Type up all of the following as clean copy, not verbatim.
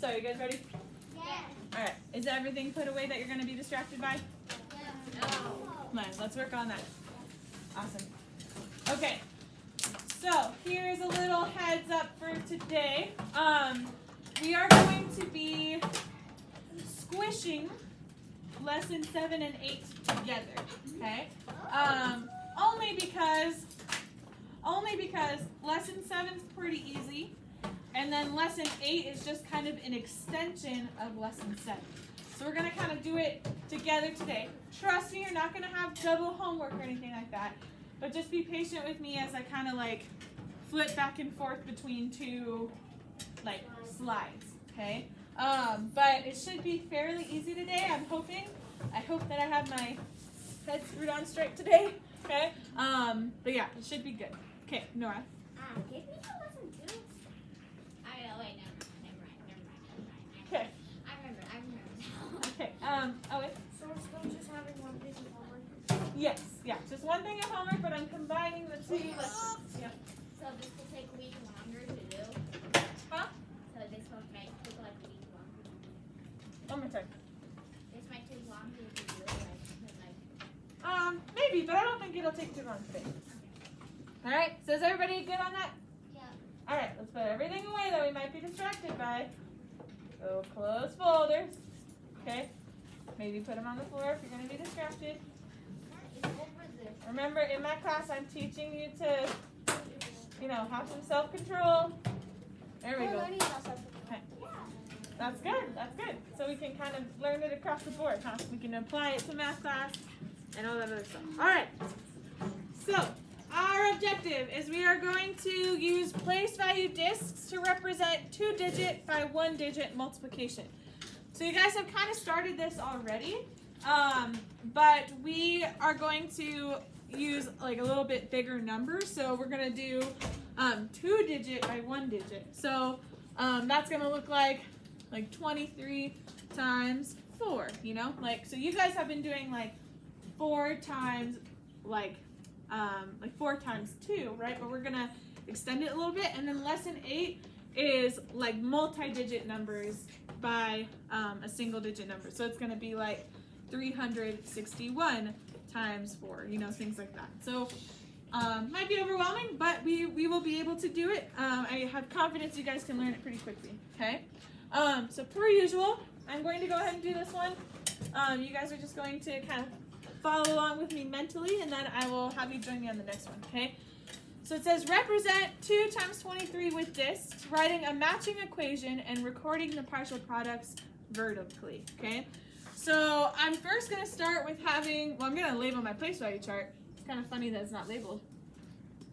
So, you guys ready? Yeah. All right. Is everything put away that you're going to be distracted by? No. Come on, let's work on that. Awesome. Okay. So, here's a little heads up for today. We are going to be squishing lesson 7 and 8 together. Okay? Only because lesson 7 is pretty easy, and then lesson 8 is just kind of an extension of lesson 7. So we're going to kind of do it together today. Trust me, you're not going to have double homework or anything like that, but just be patient with me as I kind of like flip back and forth between two like slides, okay? But it should be fairly easy today, I'm hoping. I hope that I have my head screwed on straight today, okay? But yeah, it should be good. Okay, Nora. Give me the lesson 2. Wait, never mind. Okay. I remember now. Okay, wait. So we're still just having one piece of homework? Yes, yeah, just one thing of homework, but I'm combining the two lessons. Yep. So this will take a week longer to do? Huh? So this will take like a week longer to do? One more time. This might take longer to do, Maybe, but I don't think it'll take too long today. All right, so is everybody good on that? Yeah. All right, let's put everything away that we might be distracted by. So close folders, okay? Maybe put them on the floor if you're going to be distracted. It's over there. Remember, in my class, I'm teaching you to, have some self-control. There we go. Okay. That's good. So we can kind of learn it across the board, huh? We can apply it to math class and all that other stuff. All right. So our objective is we are going to use place value discs to represent 2-digit by 1-digit multiplication. So you guys have kind of started this already, but we are going to use like a little bit bigger numbers. So we're going to do 2-digit by 1-digit. So that's going to look like 23 times 4, so you guys have been doing 4 times 4 times 2, right? But we're gonna extend it a little bit, and then lesson 8 is multi-digit numbers by a single digit number. So it's gonna be 361 times 4, things like that. So might be overwhelming, but we will be able to do it. I have confidence you guys can learn it pretty quickly, okay? So per usual, I'm going to go ahead and do this one. You guys are just going to kind of follow along with me mentally, and then I will have you join me on the next one, okay? So it says represent 2 times 23 with discs, writing a matching equation and recording the partial products vertically, okay? So I'm first going to start with I'm going to label my place value chart. It's kind of funny that it's not labeled,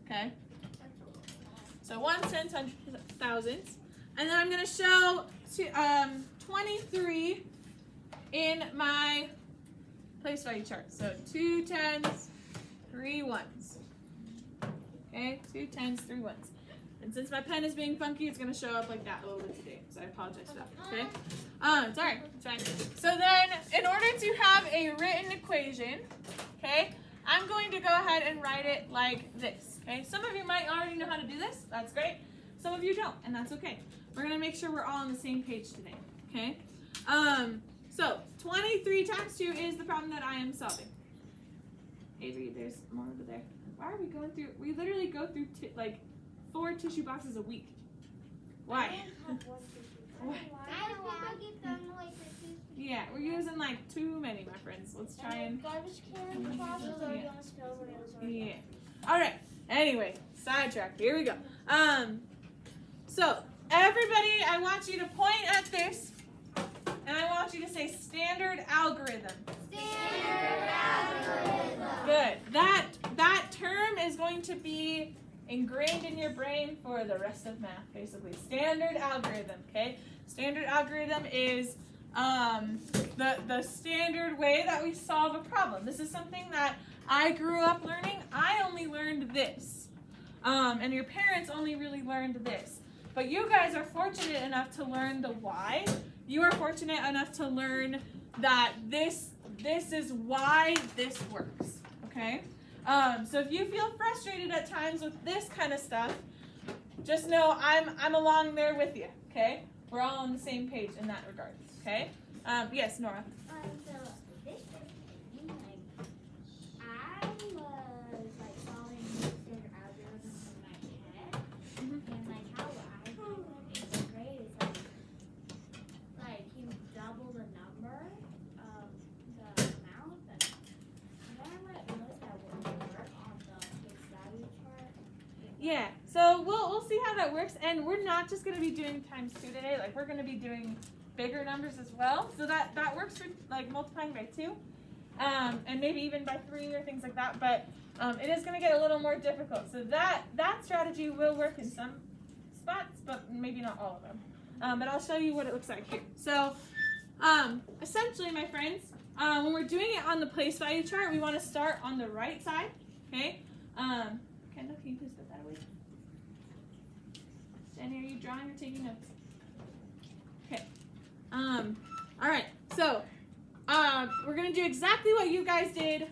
okay? So 1, 10, 100, thousands. And then I'm going to show 23 in my place value chart. So 2 10s, 3 1s. Okay, 2 10s, 3 1s. And since my pen is being funky, it's going to show up like that a little bit today. So I apologize for that. Okay? It's alright. It's fine. So then, in order to have a written equation, okay, I'm going to go ahead and write it like this. Okay? Some of you might already know how to do this. That's great. Some of you don't, and that's okay. We're going to make sure we're all on the same page today. Okay? So 23 times 2 is the problem that I am solving. Avery, there's more over there. Why are we going through? We literally go through 4 tissue boxes a week. Why? Why? Yeah, we're using too many, my friends. Let's try and. Yeah. All right. Anyway, sidetrack. Here we go. So everybody, I want you to point at this. And I want you to say standard algorithm. Standard algorithm. Good. That term is going to be ingrained in your brain for the rest of math, basically. Standard algorithm, okay? Standard algorithm is the standard way that we solve a problem. This is something that I grew up learning. I only learned this. And your parents only really learned this. But you guys are fortunate enough to learn the why. You are fortunate enough to learn that this is why this works, okay? So if you feel frustrated at times with this kind of stuff, just know I'm along there with you, okay? we're all on the same page in that regard. Okay? Yes, Nora. So this thing, like, I was like following the standard algorithm in my head, and like how I do it in the grade is like you double the number of the amount, but then I realized that wouldn't work on the fixed value chart. Yeah, so we'll see how that works, and we're not just going to be doing times 2 today, like we're going to be doing bigger numbers as well, so that works for like multiplying by 2, and maybe even by 3 or things like that, but it is going to get a little more difficult, so that strategy will work in some spots, but maybe not all of them, but I'll show you what it looks like here. So essentially, my friends, when we're doing it on the place value chart, we want to start on the right side, okay? Kendall, can you please put that away? Jenny, are you drawing or taking notes? Okay. All right. So, we're going to do exactly what you guys did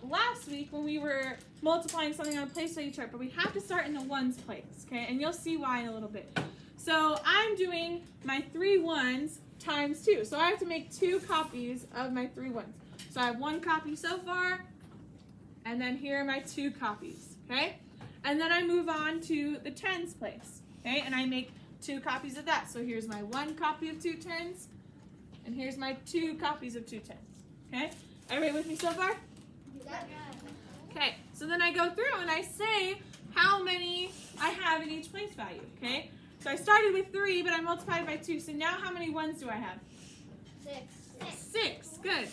last week when we were multiplying something on a place value chart, but we have to start in the ones place, okay? And you'll see why in a little bit. So, I'm doing my 3 ones times 2. So, I have to make 2 copies of my 3 ones. So, I have 1 copy so far, and then here are my 2 copies, okay? And then I move on to the tens place, okay? And I make 2 copies of that. So here's my 1 copy of 2 tens, and here's my 2 copies of 2 tens, okay? Everybody with me so far? Okay, so then I go through and I say how many I have in each place value, okay? So I started with 3, but I multiplied by 2. So now how many ones do I have? 6. 6, good.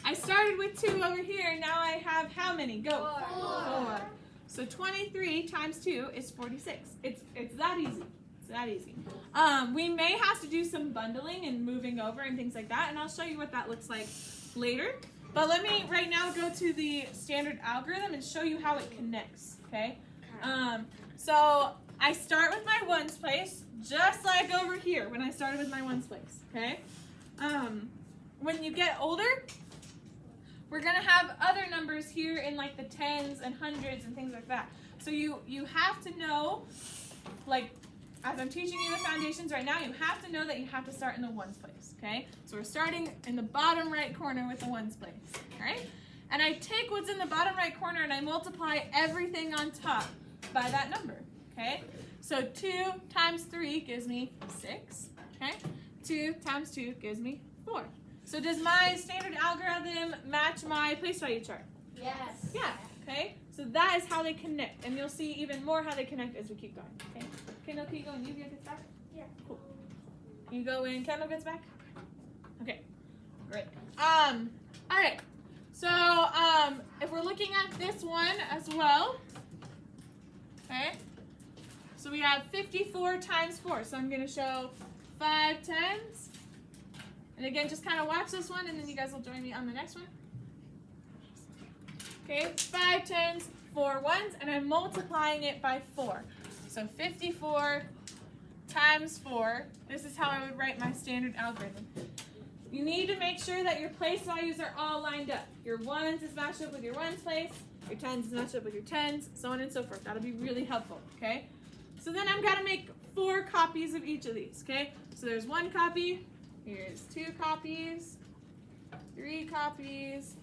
I started with 2 over here, and now I have how many? Go. 4. So 23 times 2 is 46. It's that easy. It's that easy. We may have to do some bundling and moving over and things like that, and I'll show you what that looks like later. But let me right now go to the standard algorithm and show you how it connects, okay? So I start with my ones place, just like over here when I started with my ones place, okay? When you get older, we're going to have other numbers here in like the tens and hundreds and things like that. So you have to know, like, as I'm teaching you the foundations right now, you have to know that you have to start in the ones place, okay? So we're starting in the bottom right corner with the ones place, all right? And I take what's in the bottom right corner and I multiply everything on top by that number, okay? So 2 times 3 gives me 6, okay? 2 times 2 gives me 4. So does my standard algorithm match my place value chart? Yes. Yeah, okay? So that is how they connect, and you'll see even more how they connect as we keep going, okay? Kendall, can you go when you get back? Yeah. Cool. You go when Kendall gets back? Okay, great. All right. So, if we're looking at this one as well, okay? So we have 54 times 4, so I'm going to show 5 tens. And again, just kind of watch this one, and then you guys will join me on the next one. Okay, 5 tens, 4 ones, and I'm multiplying it by 4. So 54 times 4, this is how I would write my standard algorithm. You need to make sure that your place values are all lined up. Your ones is matched up with your ones place, your tens is matched up with your tens, so on and so forth. That'll be really helpful, okay? So then I'm going to make 4 copies of each of these, okay? So there's 1 copy. Here's 2 copies, 3 copies,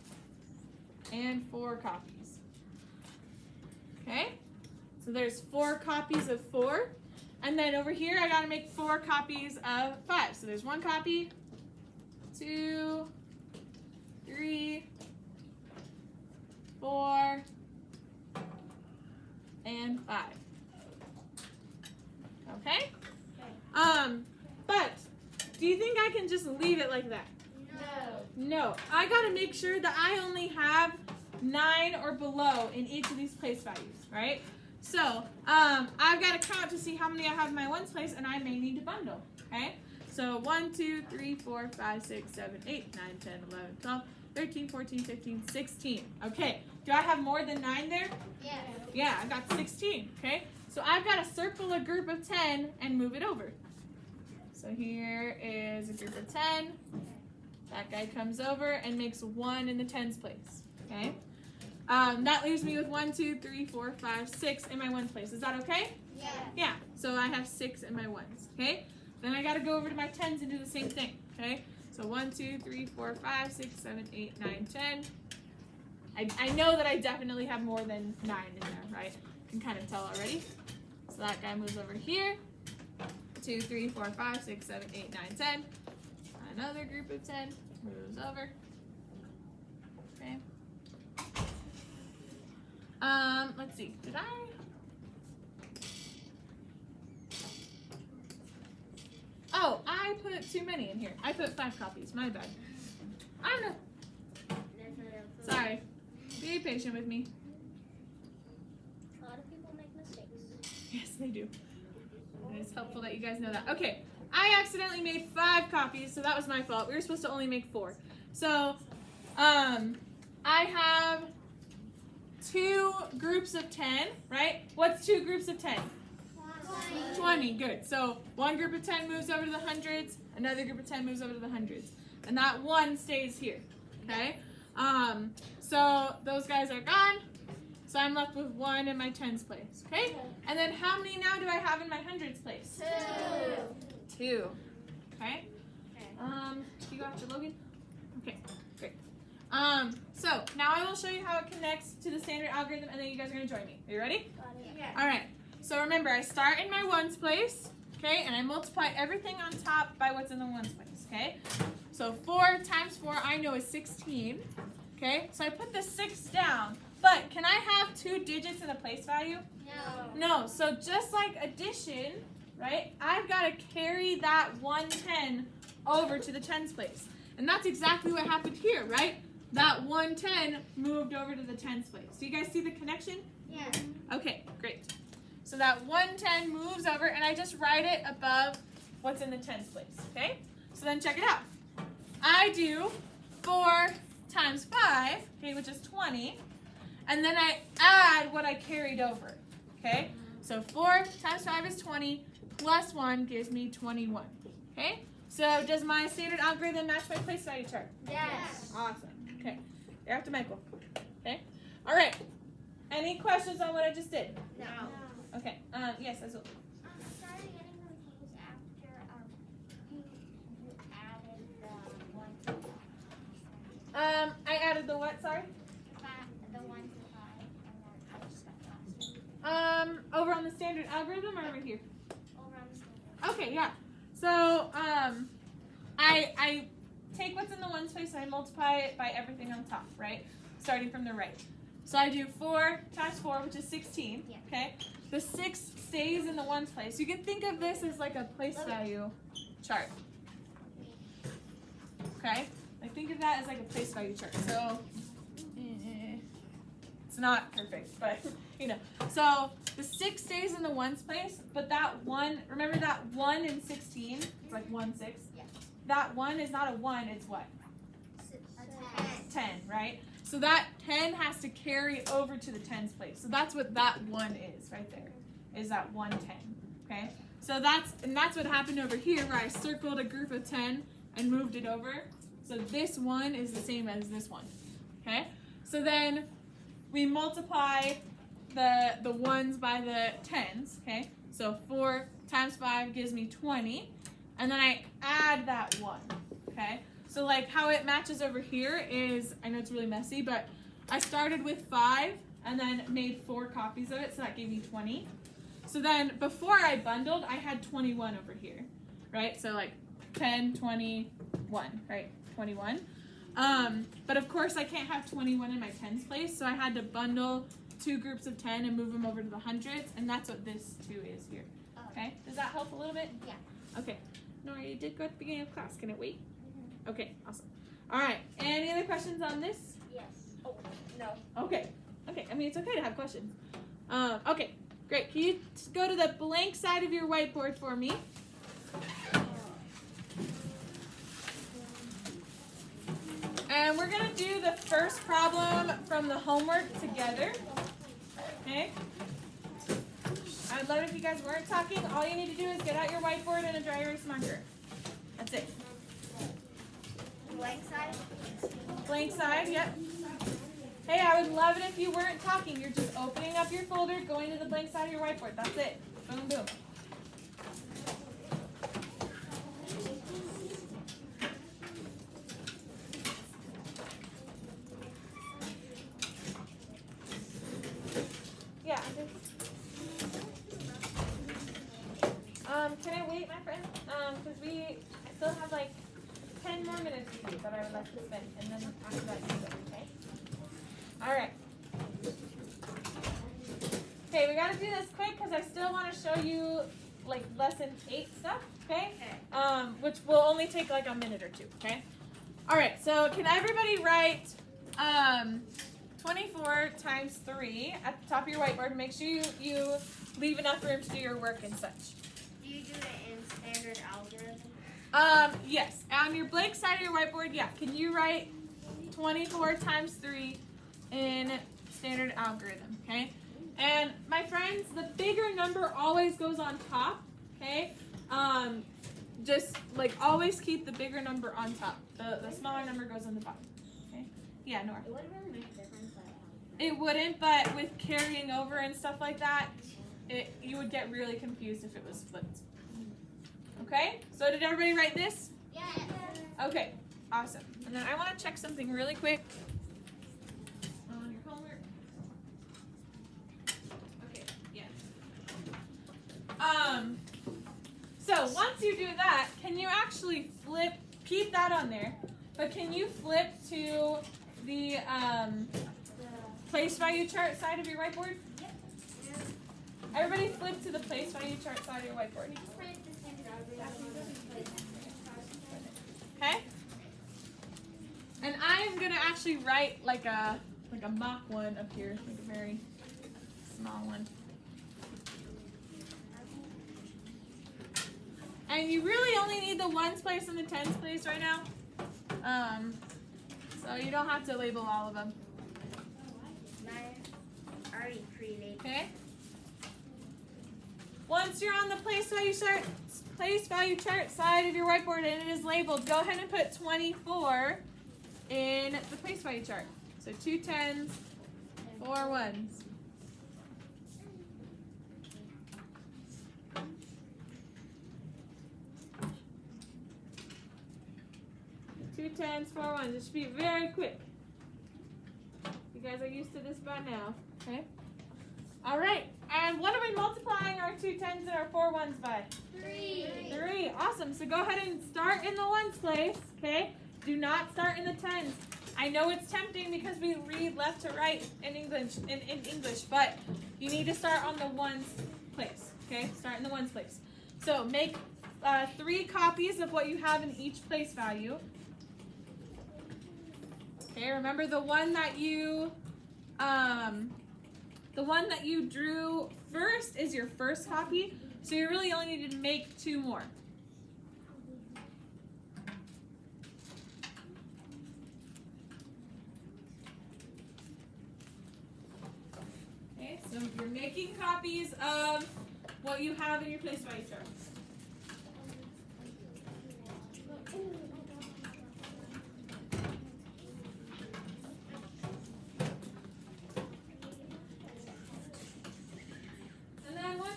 and 4 copies. Okay? So there's 4 copies of 4. And then over here, I got to make 4 copies of 5. So there's 1 copy, 2, 3, 4, and 5. Okay? But do you think I can just leave it like that? No. I got to make sure that I only have 9 or below in each of these place values, right? So, I've got to count to see how many I have in my ones place, and I may need to bundle, okay? So, 1, 2, 3, 4, 5, 6, 7, 8, 9, 10, 11, 12, 13, 14, 15, 16. Okay, do I have more than 9 there? Yes. Yeah, I've got 16, okay? So, I've got to circle a group of 10 and move it over. So here is a group of 10. That guy comes over and makes 1 in the tens place, okay? That leaves me with 1, 2, 3, 4, 5, 6 in my ones place. Is that okay? Yes. Yeah, so I have 6 in my ones, okay? Then I got to go over to my 10s and do the same thing, okay? So 1, 2, 3, 4, 5, 6, 7, 8, 9, 10. I know that I definitely have more than 9 in there, right? You can kind of tell already. So that guy moves over here. 2, 3, 4, 5, 6, 7, 8, 9, 10. Another group of 10 moves over. Okay. Let's see. Did I? Oh, I put too many in here. I put 5 copies. My bad. I don't know. Sorry. Be patient with me. A lot of people make mistakes. Yes, they do. And it's helpful that you guys know that. Okay. I accidentally made 5 copies, so that was my fault. We were supposed to only make 4. So, I have 2 groups of 10, right? What's 2 groups of 10? 20, good. So, one group of 10 moves over to the hundreds, another group of 10 moves over to the hundreds. And that 1 stays here, okay? So, those guys are gone. So, I'm left with 1 in my 10s place, okay? And then how many now do I have in my hundreds place? 2. Okay. Do you go after Logan? Okay, great. So now I will show you how it connects to the standard algorithm, and then you guys are gonna join me. Are you ready? Yeah. All right. So remember, I start in my 1s place, okay, and I multiply everything on top by what's in the 1s place, okay? So 4 times 4 I know is 16, okay? So I put the 6 down, but can I have 2 digits in the place value? No. So just like addition, right, I've got to carry that 110 over to the 10s place. And that's exactly what happened here, right? That 110 moved over to the 10s place. Do you guys see the connection? Yeah. Okay, great. So that 110 moves over, and I just write it above what's in the 10s place, okay? So then check it out. I do 4 times 5, okay, which is 20, and then I add what I carried over, okay? So 4 times 5 is 20, plus 1 gives me 21, okay? So does my standard algorithm match my place value chart? Yes. Awesome. Okay. You're after Michael. Okay. All right. Any questions on what I just did? No. Okay. Yes, as well. Sorry, getting confused after you added the 1 to 5. I added the what? Sorry. The 1 to 5, and then I just got lost. Over on the standard algorithm or over here? Over on the standard. Okay. Yeah. So I take what's in the 1s place and I multiply it by everything on top, right? Starting from the right. So I do 4 times 4, which is 16. Yeah. Okay. The 6 stays in the 1s place. You can think of this as like a place value chart. Okay. Like think of that as like a place value chart. So it's not perfect, but you know. So the 6 stays in the 1s place, but that 1, remember that 1 in 16? It's like 1, 6. Yeah. That 1 is not a 1, it's what? A 10. 10, right? So that 10 has to carry over to the 10s place. So that's what that 1 is right there, is that 110, okay? So that's what happened over here where I circled a group of 10 and moved it over. So this 1 is the same as this 1, okay? So then we multiply the 1s by the 10s, okay? So 4 times 5 gives me 20, and then I add that 1, okay? So like how it matches over here is, I know it's really messy, but I started with 5 and then made 4 copies of it, so that gave me 20. So then before I bundled, I had 21 over here, right? So like 10, 21, right? 21. But of course I can't have 21 in my 10s place, so I had to bundle 2 groups of 10 and move them over to the hundreds, and that's what this 2 is here. Okay? Does that help a little bit? Yeah. Okay. Nora, you did go at the beginning of class. Can it wait? Okay, awesome. All right. Any other questions on this? Yes. Oh, no. Okay. Okay. I mean, it's okay to have questions. Okay. Great. Can you go to the blank side of your whiteboard for me? And we're going to do the first problem from the homework together. Okay? I'd love it if you guys weren't talking. All you need to do is get out your whiteboard and a dry erase marker. That's it. Blank side? Blank side, yep. Hey, I would love it if you weren't talking. You're just opening up your folder, going to the blank side of your whiteboard. That's it. Boom, boom. still have like 10 more minutes with you that I would like to spend, and then after that you go, okay? All right. Okay, we got to do this quick because I still want to show you like lesson 8 stuff, okay? Which will only take like a minute or two, okay? All right, so can everybody write 24 times 3 at the top of your whiteboard? Make sure you leave enough room to do your work and such. Do you do it in standard algorithm? Yes. On your blank side of your whiteboard, yeah. Can you write 24 times 3 in standard algorithm, okay? And my friends, the bigger number always goes on top, okay? Just like always keep the bigger number on top. The smaller number goes on the bottom, okay? Yeah, Nora. It wouldn't really make a difference. It wouldn't, but with carrying over and stuff like that, you would get really confused if it was flipped. Okay? So did everybody write this? Yes. Okay, awesome. And then I want to check something really quick on your homework. Okay, yeah. So once you do that, can you actually flip, keep that on there, but can you flip to the place value chart side of your whiteboard? Yep. Everybody flip to the place value chart side of your whiteboard. Okay? And I am going to actually write like a mock one up here, like a very small one. And you really only need the ones place and the tens place right now. So you don't have to label all of them. Mine already pre-labeled. Okay? Once you're on the place value chart side of your whiteboard and it is labeled, go ahead and put 24 in the place value chart. So 2 tens, 4 ones. Two tens, 4 ones. It should be very quick. You guys are used to this by now, okay? All right, and what are we multiplying our 2 tens and our 4 ones by? 3. 3. Awesome. So go ahead and start in the ones place, okay? Do not start in the tens. I know it's tempting because we read left to right in English, but you need to start on the ones place, okay? Start in the ones place. So make 3 copies of what you have in each place value. Okay, remember the one that you drew first is your first copy, so you really only need to make 2 more. Okay, so you're making copies of what you have in your place value chart.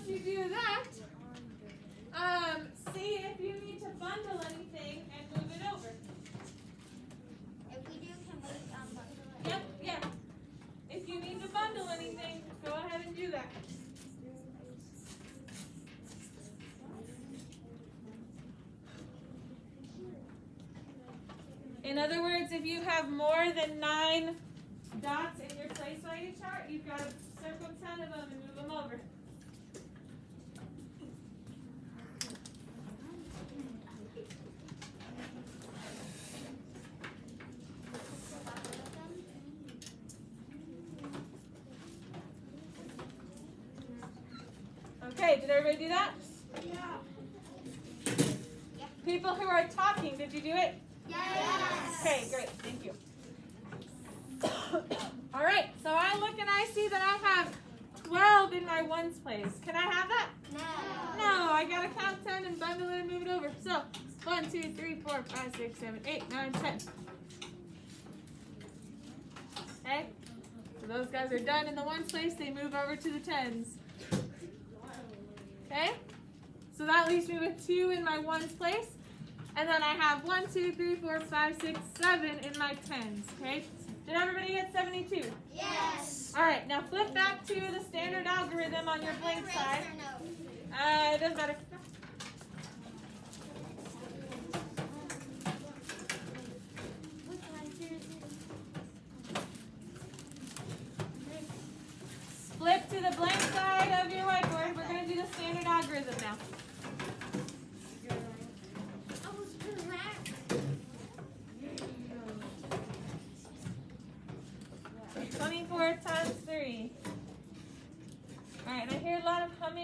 You do that, see if you need to bundle anything and move it over. If we do, can we bundle it? Yep, yeah. If you need to bundle anything, go ahead and do that. In other words, if you have more than 9 dots in your place value chart, you've got to circle 10 of them and move them over. Okay, did everybody do that? Yeah. People who are talking, did you do it? Yes. Okay, great, thank you. All right, so I look and I see that I have 12 in my ones place. Can I have that? No, I gotta count 10 and bundle it and move it over. So 1, 2, 3, 4, 5, 6, 7, 8, 9, 10. Okay, so those guys are done in the ones place. They move over to the tens. Okay, so that leaves me with 2 in my ones place. And then I have 1, 2, 3, 4, 5, 6, 7 in my tens. Okay, did everybody get 72? Yes. All right, now flip back to the standard algorithm on your blank side. It doesn't matter.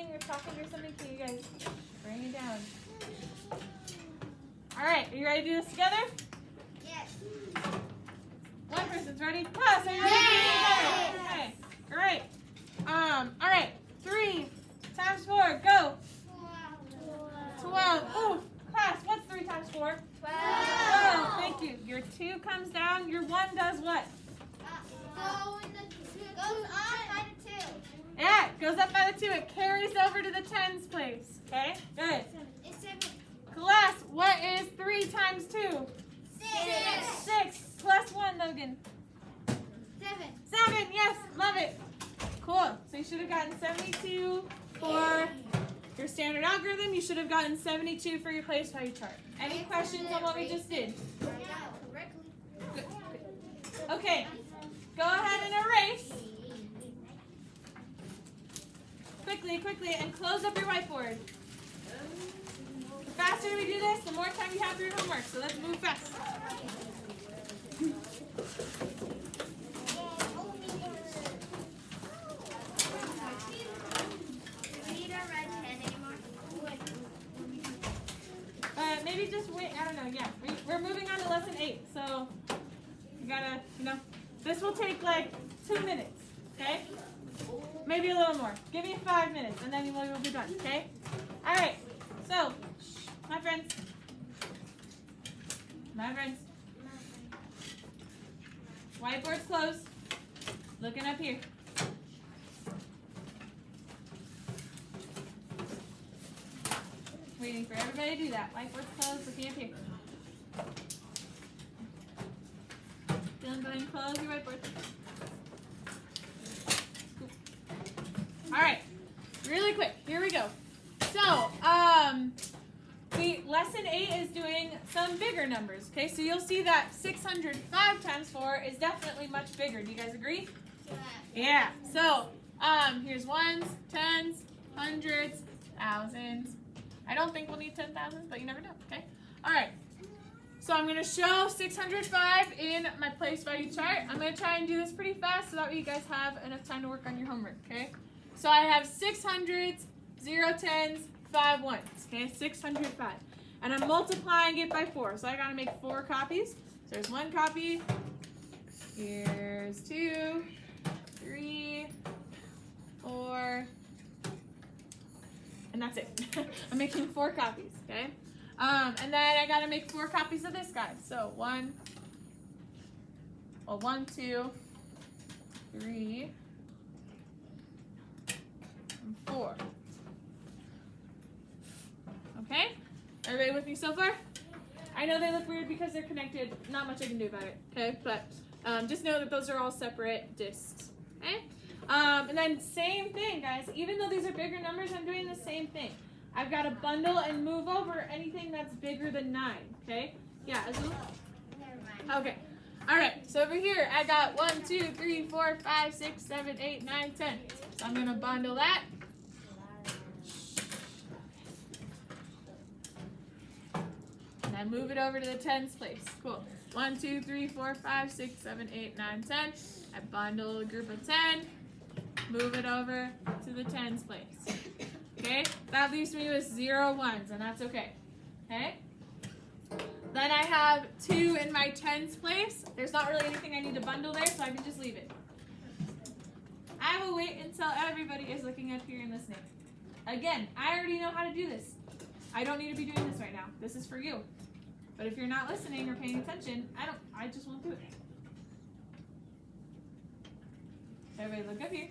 yelling or talking or something, can you guys bring it down? All right, are you ready to do this together? Yes. One person's ready. Class, are you ready to do this together? Okay, great. All right, 3 times 4, go. 12. Oh, class, what's 3 times 4? 12. Thank you. Your 2 comes down. Your 1 does what? Goes on by the 2. Yeah, it goes up by the 2. It carries over to the tens place. Okay, good. It's 7. Class, what is 3 times 2? 6. 6 plus 1, Logan. 7. 7, yes, love it. Cool. So you should have gotten 72 for your standard algorithm. You should have gotten 72 for your place value chart. Any questions on what we just did? Good. Okay, go ahead and erase. Quickly, and close up your whiteboard. The faster we do this, the more time you have for your homework. So let's move fast. Maybe just wait. I don't know. Yeah, we're moving on to lesson 8. So you gotta, this will take like 2 minutes. Okay? Maybe a little more. Give me 5 minutes, and then we'll be done. Okay? All right. So, my friends. Whiteboard's closed. Looking up here. Waiting for everybody to do that. Whiteboard's closed. Looking up here. Dylan, go ahead and close your whiteboard. Cool. All right. Really quick. Here we go. So, lesson 8 is doing some bigger numbers. Okay, so you'll see that 605 times 4 is definitely much bigger. Do you guys agree? Yeah. So, here's ones, tens, hundreds, thousands. I don't think we'll need 10,000, but you never know. Okay. All right. So I'm going to show 605 in my place value chart. I'm going to try and do this pretty fast so that way you guys have enough time to work on your homework. Okay. So I have 600s, 0 tens, 5 ones. Okay, 605. And I'm multiplying it by 4. So I got to make 4 copies. So there's 1 copy. Here's 2, 3, 4. And that's it. I'm making 4 copies. Okay. And then I got to make 4 copies of this guy. So 1, 2, 3, and 4. Okay? Everybody with me so far? I know they look weird because they're connected. Not much I can do about it. Okay? But just know that those are all separate discs. Okay? And then same thing, guys. Even though these are bigger numbers, I'm doing the same thing. I've got to bundle and move over anything that's bigger than 9. Okay? Yeah, Azul? Okay. All right. So over here, I got 1, 2, 3, 4, 5, 6, 7, 8, 9, 10. So I'm going to bundle that. And I move it over to the tens place. Cool. 1, 2, 3, 4, 5, 6, 7, 8, 9, 10. I bundle a group of 10. Move it over to the tens place. Okay? That leaves me with 0 ones, and that's okay. Okay? Then I have 2 in my tens place. There's not really anything I need to bundle there, so I can just leave it. I will wait until everybody is looking up here and listening. Again, I already know how to do this. I don't need to be doing this right now. This is for you. But if you're not listening or paying attention, I just won't do it. Everybody look up here.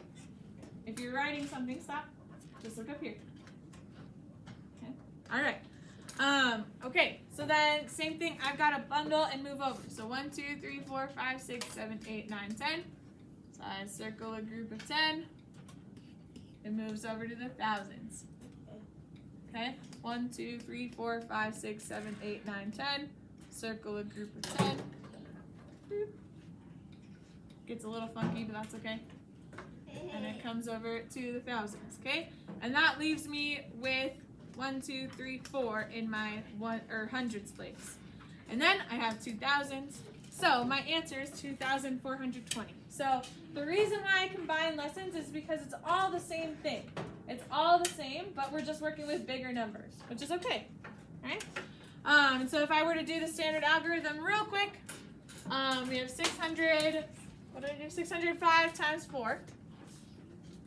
If you're writing something, stop. Just look up here. Okay. All right. Okay. So then same thing. I've got to bundle and move over. So 1, 2, 3, 4, 5, 6, 7, 8, 9, 10. So I circle a group of 10. It moves over to the thousands. Okay. 1, 2, 3, 4, 5, 6, 7, 8, 9, 10. Circle a group of 10. Boop. Gets a little funky, but that's okay. And it comes over to the thousands, okay? And that leaves me with 1, 2, 3, 4 in my hundreds place. And then I have 2,000s. So my answer is 2,420. So the reason why I combine lessons is because it's all the same thing. It's all the same, but we're just working with bigger numbers, which is okay. Right? So if I were to do the standard algorithm real quick, we have 600, what do I do? 605 times 4.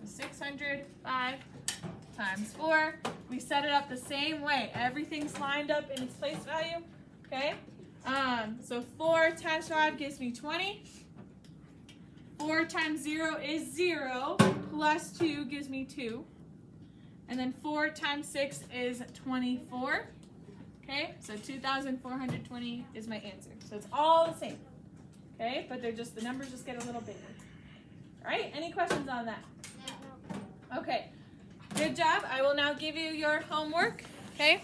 605 times 4. We set it up the same way. Everything's lined up in its place value. Okay? So 4 times 5 gives me 20. 4 times 0 is 0. Plus 2 gives me 2. And then 4 times 6 is 24. Okay? So 2,420 is my answer. So it's all the same. Okay? But the numbers just get a little bigger. All right? Any questions on that? No. Okay. Good job. I will now give you your homework. Okay?